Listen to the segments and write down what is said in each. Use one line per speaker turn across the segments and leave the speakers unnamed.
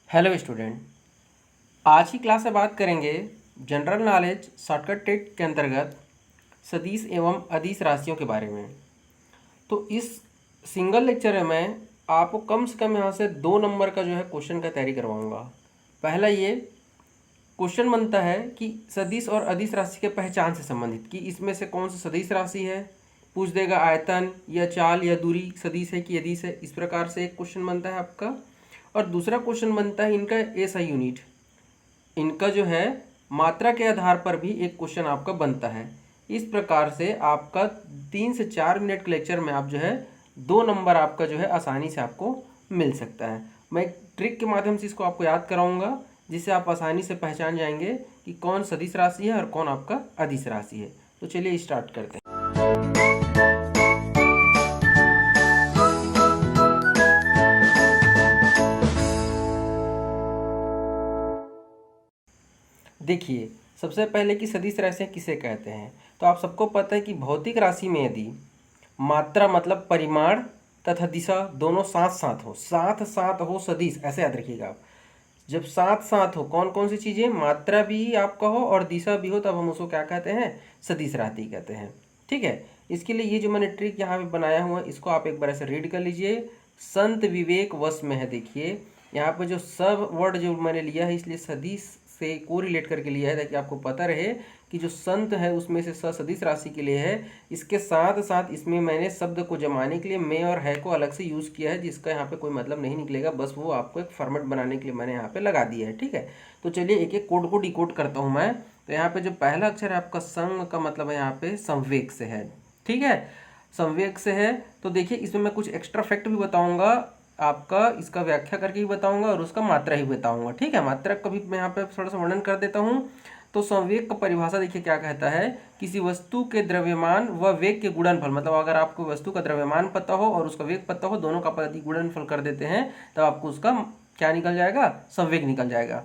Hello student, आज की class में बात करेंगे जनरल नॉलेज शॉर्टकट टेट के अंतर्गत सदिश एवं अदिश राशियों के बारे में। तो इस सिंगल लेक्चर में मैं आपको कम से कम यहाँ से 2 नंबर का जो है क्वेश्चन का तैयारी करवाऊँगा। पहला ये क्वेश्चन बनता है कि सदिश और अदिश राशि के पहचान से संबंधित कि इसमें से कौन सा सदिश राशि है, पूछ देगा आयतन या चाल या दूरी सदिश है कि अदिश है। इस प्रकार से एक क्वेश्चन बनता है आपका। और दूसरा क्वेश्चन बनता है इनका एसआई यूनिट, इनका जो है मात्रा के आधार पर भी एक क्वेश्चन आपका बनता है। इस प्रकार से आपका 3 से 4 मिनट के लेक्चर में आप जो है 2 नंबर आपका जो है आसानी से आपको मिल सकता है। मैं एक ट्रिक के माध्यम से इसको आपको याद कराऊंगा जिससे आप आसानी से पहचान जाएंगे कि कौन सदिश राशि है और कौन आपका अदिश राशि है। तो चलिए स्टार्ट करते हैं। देखिए, सबसे पहले कि सदिश राशियाँ किसे कहते हैं। तो आप सबको पता है कि भौतिक राशि में यदि मात्रा मतलब परिमाण तथा दिशा दोनों साथ साथ हो सदिश, ऐसे याद रखिएगा आप। जब साथ साथ हो कौन कौन सी चीज़ें, मात्रा भी आपका हो और दिशा भी हो, तब हम उसको क्या कहते हैं, सदिश राशि कहते हैं। ठीक है। इसके लिए ये जो मैंने ट्रिक यहाँ पे बनाया हुआ है इसको आप एक बार ऐसे रीड कर लीजिए। संत विवेक वश में है। देखिए यहाँ पे जो सब वर्ड जो मैंने लिया है इसलिए सदिश से को रिलेट करके लिया है ताकि आपको पता रहे कि जो संत है उसमें से सदिश राशि के लिए है। इसके साथ साथ इसमें मैंने शब्द को जमाने के लिए मैं और है को अलग से यूज़ किया है जिसका यहाँ पे कोई मतलब नहीं निकलेगा, बस वो आपको एक फॉर्मेट बनाने के लिए मैंने यहाँ पे लगा दिया है। ठीक है। तो चलिए एक एक कोड को डिकोड करता हूँ मैं। तो यहाँ पे जो पहला अक्षर है आपका संग का मतलब है यहाँ पे संवेग से है। ठीक है, संवेग से है। तो देखिए इसमें मैं कुछ एक्स्ट्रा फैक्ट भी बताऊंगा आपका, इसका व्याख्या करके भी बताऊंगा और उसका मात्रा ही बताऊंगा। ठीक है, मात्रा का भी मैं यहाँ पे थोड़ा सा वर्णन कर देता हूँ। तो संवेग का परिभाषा देखिए क्या कहता है, किसी वस्तु के द्रव्यमान व वेग के गुणनफल, मतलब अगर आपको वस्तु का द्रव्यमान पता हो और उसका वेग पता हो, दोनों का यदि गुणनफल कर देते हैं तब आपको उसका क्या निकल जाएगा, संवेग निकल जाएगा।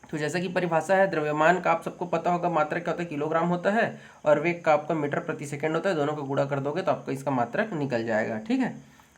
तो जैसा कि परिभाषा है, द्रव्यमान का आप सबको पता होगा मात्रक क्या होता है, किलोग्राम होता है, और वेग का आपका मीटर प्रति सेकंड होता है। दोनों को गुणा कर दोगे तो आपका इसका मात्रक निकल जाएगा। ठीक है।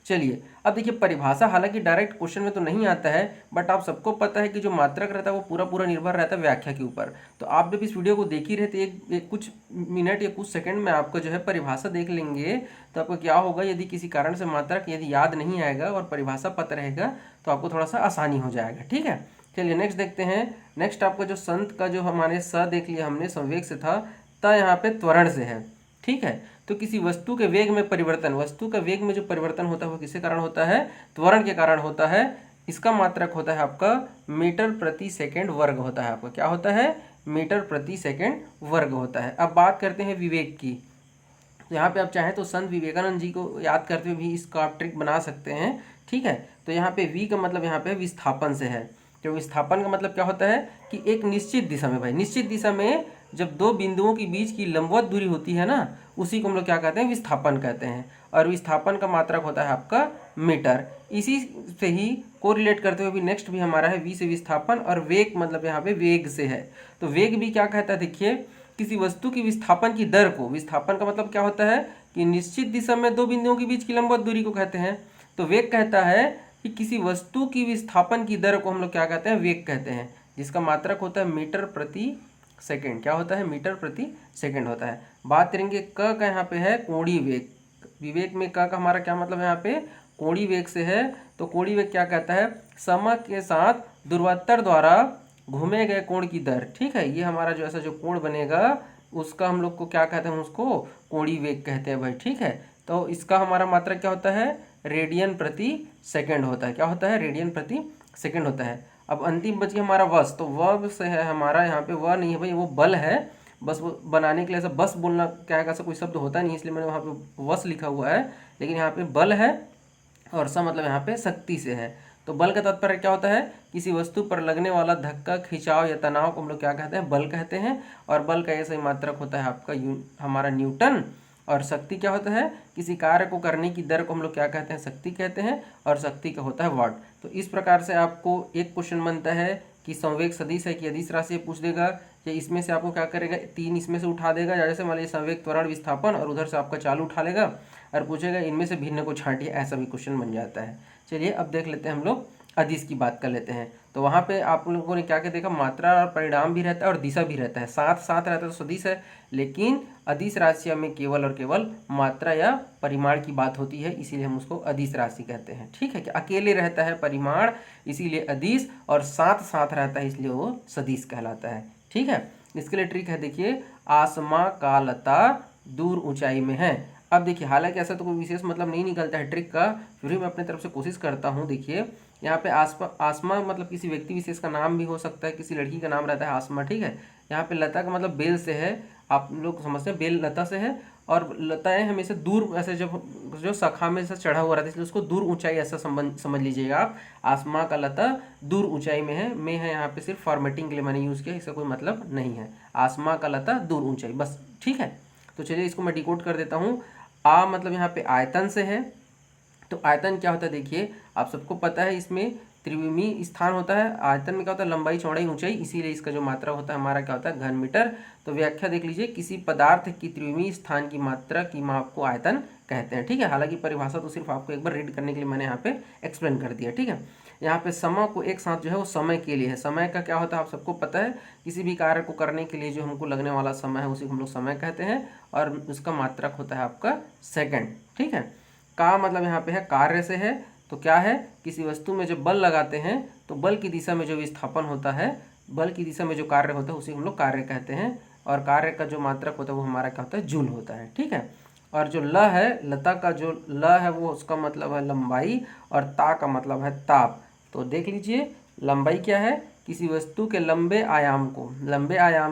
चलिए अब देखिए परिभाषा हालांकि डायरेक्ट क्वेश्चन में तो नहीं आता है, बट आप सबको पता है कि जो मात्रक रहता है वो पूरा पूरा निर्भर रहता है व्याख्या के ऊपर। तो आप जब इस वीडियो को देख ही रहे थे एक कुछ मिनट या कुछ सेकंड में आपको जो है परिभाषा देख लेंगे तो आपको क्या होगा, यदि किसी कारण से मात्रक यदि याद नहीं आएगा और परिभाषा पता रहेगा तो आपको थोड़ा सा आसानी हो जाएगा। ठीक है। चलिए नेक्स्ट देखते हैं। नेक्स्ट आपका जो संत का जो हमारे स देख लिया हमने, संवेग से था, त यहाँ पे त्वरण से है। ठीक है। तो किसी वस्तु के वेग में परिवर्तन, वस्तु का वेग में जो परिवर्तन होता है वो किसके कारण होता है, त्वरण के कारण होता है। इसका मात्रक होता है आपका मीटर प्रति सेकंड वर्ग होता है। आपका क्या होता है, मीटर प्रति सेकंड वर्ग होता है। अब बात करते हैं विवेक की। तो यहाँ पे आप चाहें तो संत विवेकानंद जी को याद करते हुए भी इसका आप ट्रिक बना सकते हैं। ठीक है। तो यहाँ पे वी का मतलब यहाँ पे विस्थापन से है। तो विस्थापन का मतलब क्या होता है कि एक निश्चित दिशा में, भाई निश्चित दिशा में जब दो बिंदुओं के बीच की लंबवत दूरी होती है ना, उसी को हम लोग क्या कहते हैं, विस्थापन कहते हैं। और विस्थापन का मात्रक होता है आपका मीटर। इसी से ही कोरिलेट करते हुए भी नेक्स्ट भी हमारा है वी से विस्थापन, और वेग मतलब यहाँ पे वेग से है। तो वेग भी क्या कहता है, देखिए किसी वस्तु की विस्थापन की दर को, विस्थापन का मतलब क्या होता है कि निश्चित दिशा में दो बिंदुओं के बीच की लंबवत दूरी को कहते हैं। तो वेग कहता है कि किसी वस्तु की विस्थापन की दर को हम लोग क्या कहते हैं, वेग कहते हैं, जिसका मात्रक होता है मीटर प्रति सेकंड। क्या होता है, मीटर प्रति सेकंड होता है। बात करेंगे क का, यहाँ पे है कोणीय वेग। विवेक में क का हमारा क्या मतलब है, यहाँ पे कोणीय वेग से है। तो कोणीय वेग क्या कहता है, समय के साथ ध्रुवोत्तर द्वारा घूमे गए कोण की दर। ठीक है, ये हमारा जो ऐसा जो कोण बनेगा उसका हम लोग को क्या कहते हैं, उसको कोणीय वेग कहते हैं भाई। ठीक है। तो इसका हमारा मात्रक क्या होता है, रेडियन प्रति सेकंड होता है। क्या होता है, रेडियन प्रति सेकंड होता है। अब अंतिम बच गया हमारा वश। तो वर्ब से है हमारा, यहाँ पे वह नहीं है भाई, वो बल है। बस वो बनाने के लिए ऐसा बस बोलना क्या है, ऐसा कोई शब्द होता नहीं, इसलिए मैंने वहाँ पे वश लिखा हुआ है, लेकिन यहाँ पे बल है और स मतलब यहाँ पे शक्ति से है। तो बल का तात्पर्य क्या होता है, किसी वस्तु पर लगने वाला धक्का, खिंचाव या तनाव को हम लोग क्या कहते हैं, बल कहते हैं। और बल का ऐसा ही मात्रक होता है आपका हमारा न्यूटन। और शक्ति क्या होता है, किसी कार्य को करने की दर को हम लोग क्या कहते हैं, शक्ति कहते हैं। और शक्ति का होता है वाट। तो इस प्रकार से आपको एक क्वेश्चन बनता है कि संवेग सदिश है कि अदिश राशि पूछ देगा, या इसमें से आपको क्या करेगा, 3 इसमें से उठा देगा, जैसे मान लीजिए संवेग, त्वरण, विस्थापन, और उधर से आपका चालू उठा लेगा और पूछेगा इनमें से भिन्न को छांटिए, ऐसा भी क्वेश्चन बन जाता है। चलिए अब देख लेते हैं हम लोग अदिश की बात कर लेते हैं, तो वहाँ पे आप लोगों ने क्या क्या देखा, मात्रा और परिणाम भी रहता है और दिशा भी रहता है। साथ साथ रहता है तो सदिश है, लेकिन अदिश राशियों में केवल और केवल मात्रा या परिमाण की बात होती है, इसीलिए हम उसको अदिश राशि कहते हैं। ठीक है, कि अकेले रहता है परिमाण इसीलिए अदिश, और साथ साथ रहता है इसलिए वो सदिश कहलाता है। ठीक है, इसके लिए ट्रिक है, देखिए, आसमां का लता दूर ऊंचाई में है। अब देखिए, हालांकि ऐसा तो कोई विशेष मतलब नहीं निकलता है ट्रिक का, फिर भी मैं अपनी तरफ से कोशिश करता हूँ। देखिए, यहाँ पे आसमा मतलब किसी व्यक्ति विशेष का नाम भी हो सकता है, किसी लड़की का नाम रहता है आसमा। ठीक है, यहाँ पे लता का मतलब बेल से है, आप लोग समझते हैं, बेल लता से है, और लताएं हमेशा दूर ऐसे जब जो शाखा में से चढ़ा हुआ रहता है, इसलिए उसको दूर ऊंचाई ऐसा समझ लीजिएगा आप। आसमां का लता दूर ऊंचाई में है, में है यहाँ पे सिर्फ फॉर्मेटिंग के लिए मैंने यूज़ किया, इसका कोई मतलब नहीं है। आसमां का लता दूर ऊंचाई, बस। ठीक है, तो चलिए इसको मैं डिकोड कर देता हूँ। आ मतलब यहाँ पे आयतन से है, तो आयतन क्या होता है, देखिए आप सबको पता है, इसमें त्रिविमीय स्थान होता है। आयतन में क्या होता है, लंबाई चौड़ाई ऊंचाई, इसीलिए इसका जो मात्रा होता है हमारा क्या होता है, घन मीटर। तो व्याख्या देख लीजिए, किसी पदार्थ की त्रिविमीय स्थान की मात्रा की माप को आयतन कहते हैं। ठीक है, हालांकि परिभाषा तो सिर्फ आपको एक बार रीड करने के लिए मैंने यहाँ पे एक्सप्लेन कर दिया। ठीक है, यहाँ पे समय को एक साथ जो है वो समय के लिए है। समय का क्या होता है आप सबको पता है, किसी भी कार्य को करने के लिए जो हमको लगने वाला समय है उसी को हम लोग समय कहते हैं, और उसका मात्रक होता है आपका सेकंड। ठीक है, का मतलब यहाँ पे है कार्य से है, तो क्या है, किसी वस्तु में जब बल लगाते हैं तो बल की दिशा में जो विस्थापन होता है, बल की दिशा में जो कार्य होता है उसी हम लोग कार्य कहते हैं, और कार्य का जो मात्रक होता है वो हमारा क्या होता है, जूल होता है। ठीक है, और जो ल है, लता का जो ल है वो उसका मतलब है लंबाई, और ता का मतलब है ताप। तो देख लीजिए, लंबाई क्या है, किसी वस्तु के लंबे आयाम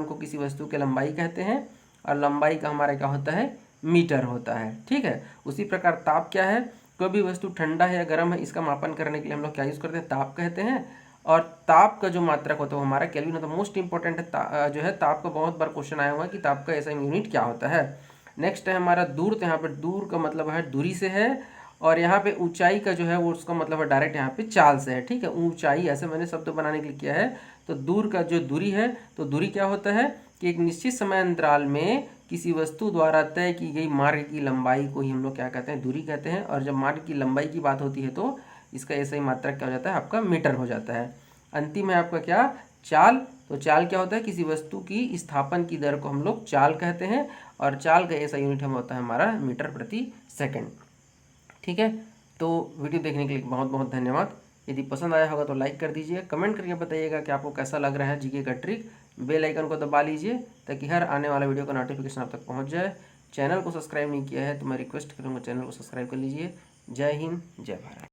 को किसी वस्तु के लंबाई कहते हैं, और लंबाई का हमारा क्या होता है, मीटर होता है। ठीक है, उसी प्रकार ताप क्या है, कोई भी वस्तु ठंडा है या गर्म है, इसका मापन करने के लिए हम लोग क्या यूज़ करते हैं, ताप कहते हैं, और ताप का जो मात्रक होता है वो हमारा केल्विन होता है। मोस्ट इंपॉर्टेंट है जो है ताप का, बहुत बार क्वेश्चन आया हुआ है कि ताप का ऐसा यूनिट क्या होता है। नेक्स्ट है हमारा दूर, तो यहाँ पर दूर का मतलब है दूरी से है, और यहाँ पे ऊंचाई का जो है वो उसका मतलब है डायरेक्ट यहाँ पे चाल से है। ठीक है, ऊंचाई ऐसे मैंने शब्द बनाने के लिए किया है। तो दूर का जो दूरी है, तो दूरी क्या होता है कि एक निश्चित समय अंतराल में किसी वस्तु द्वारा तय की गई मार्ग की लंबाई को ही हम लोग क्या कहते हैं, दूरी कहते हैं। और जब मार्ग की लंबाई की बात होती है तो इसका ऐसा ही मात्रक क्या हो जाता है, आपका मीटर हो जाता है। अंतिम है आपका क्या, चाल। तो चाल क्या होता है, किसी वस्तु की स्थापन की दर को हम लोग चाल कहते हैं, और चाल का ऐसा यूनिट हम होता है हमारा मीटर प्रति सेकंड। ठीक है, तो वीडियो देखने के लिए बहुत बहुत धन्यवाद। यदि पसंद आया होगा तो लाइक कर दीजिए, कमेंट करके बताइएगा कि आपको कैसा लग रहा है जीके का ट्रिक। बेल आइकन को दबा लीजिए ताकि हर आने वाला वीडियो का नोटिफिकेशन आप तक पहुंच जाए। चैनल को सब्सक्राइब नहीं किया है तो मैं रिक्वेस्ट करूँगा चैनल को सब्सक्राइब कर लीजिए। जय हिंद, जय भारत।